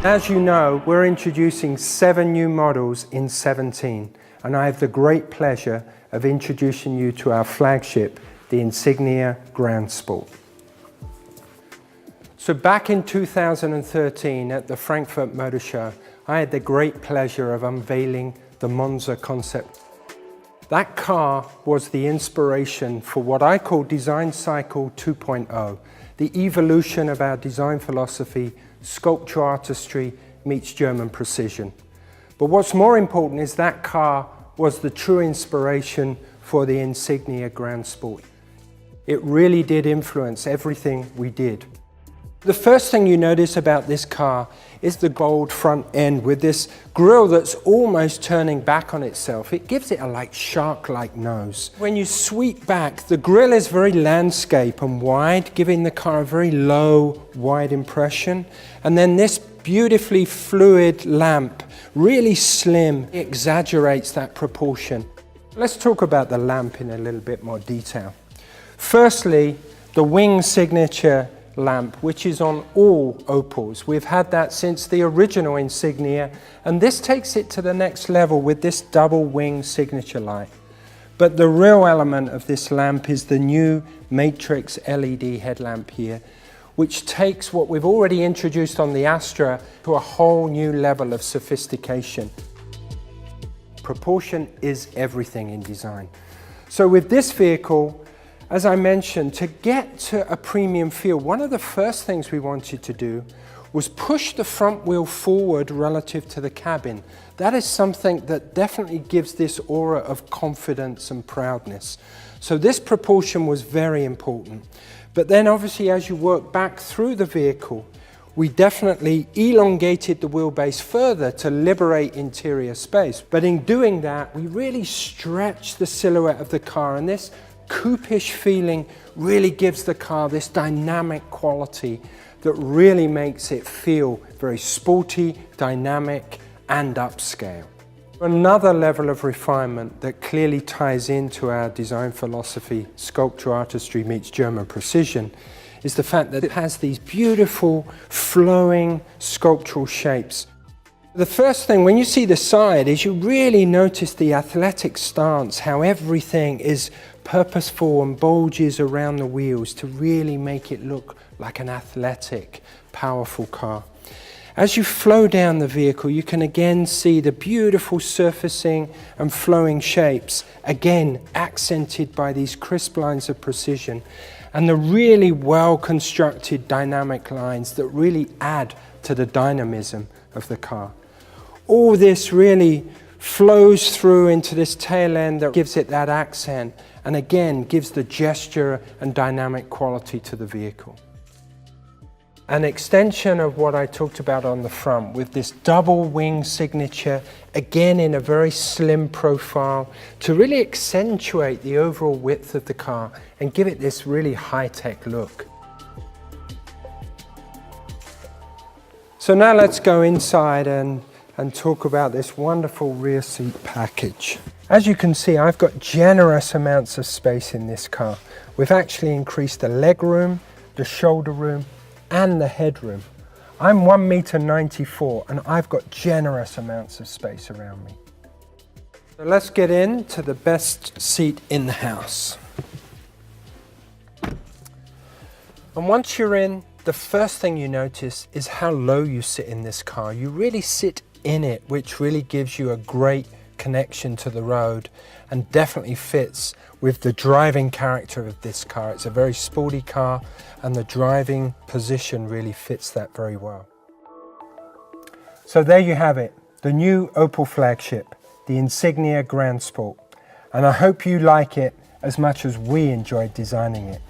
As you know, we're introducing 7 new models in 17, and I have the great pleasure of introducing you to our flagship, the Insignia Grand Sport. So back in 2013 at the Frankfurt Motor Show, I had the great pleasure of unveiling the Monza concept. That car was the inspiration for what I call Design Cycle 2.0, the evolution of our design philosophy, sculptural artistry meets German precision. But what's more important is that car was the true inspiration for the Insignia Grand Sport. It really did influence everything we did. The first thing you notice about this car is the gold front end with this grille that's almost turning back on itself. It gives it a shark-like nose. When you sweep back, the grille is very landscape and wide, giving the car a very low, wide impression. And then this beautifully fluid lamp, really slim, exaggerates that proportion. Let's talk about the lamp in a little bit more detail. Firstly, the wing signature lamp, which is on all Opels. We've had that since the original Insignia, and this takes it to the next level with this double wing signature light. But the real element of this lamp is the new Matrix LED headlamp here, which takes what we've already introduced on the Astra to a whole new level of sophistication. Proportion is everything in design. So with this vehicle, as I mentioned, to get to a premium feel, one of the first things we wanted to do was push the front wheel forward relative to the cabin. That is something that definitely gives this aura of confidence and proudness. So this proportion was very important. But then obviously as you work back through the vehicle, we definitely elongated the wheelbase further to liberate interior space. But in doing that, we really stretched the silhouette of the car, and this coupe-ish feeling really gives the car this dynamic quality that really makes it feel very sporty, dynamic, and upscale. Another level of refinement that clearly ties into our design philosophy, sculptural artistry meets German precision, is the fact that it has these beautiful, flowing sculptural shapes. The first thing, when you see the side, is you really notice the athletic stance, how everything is purposeful and bulges around the wheels to really make it look like an athletic, powerful car. As you flow down the vehicle, you can again see the beautiful surfacing and flowing shapes, again accented by these crisp lines of precision, and the really well-constructed dynamic lines that really add to the dynamism of the car. All this really flows through into this tail end that gives it that accent, and again gives the gesture and dynamic quality to the vehicle. An extension of what I talked about on the front with this double wing signature, again in a very slim profile, to really accentuate the overall width of the car and give it this really high-tech look. So now let's go inside and talk about this wonderful rear seat package. As you can see, I've got generous amounts of space in this car. We've actually increased the leg room, the shoulder room, and the headroom. I'm 1.94 m and I've got generous amounts of space around me. So let's get into the best seat in the house. And once you're in, the first thing you notice is how low you sit in this car. You really sit in it, which really gives you a great connection to the road and definitely fits with the driving character of this car. It's a very sporty car and the driving position really fits that very well. So there you have it, the new Opel flagship, the Insignia Grand Sport. And I hope you like it as much as we enjoyed designing it.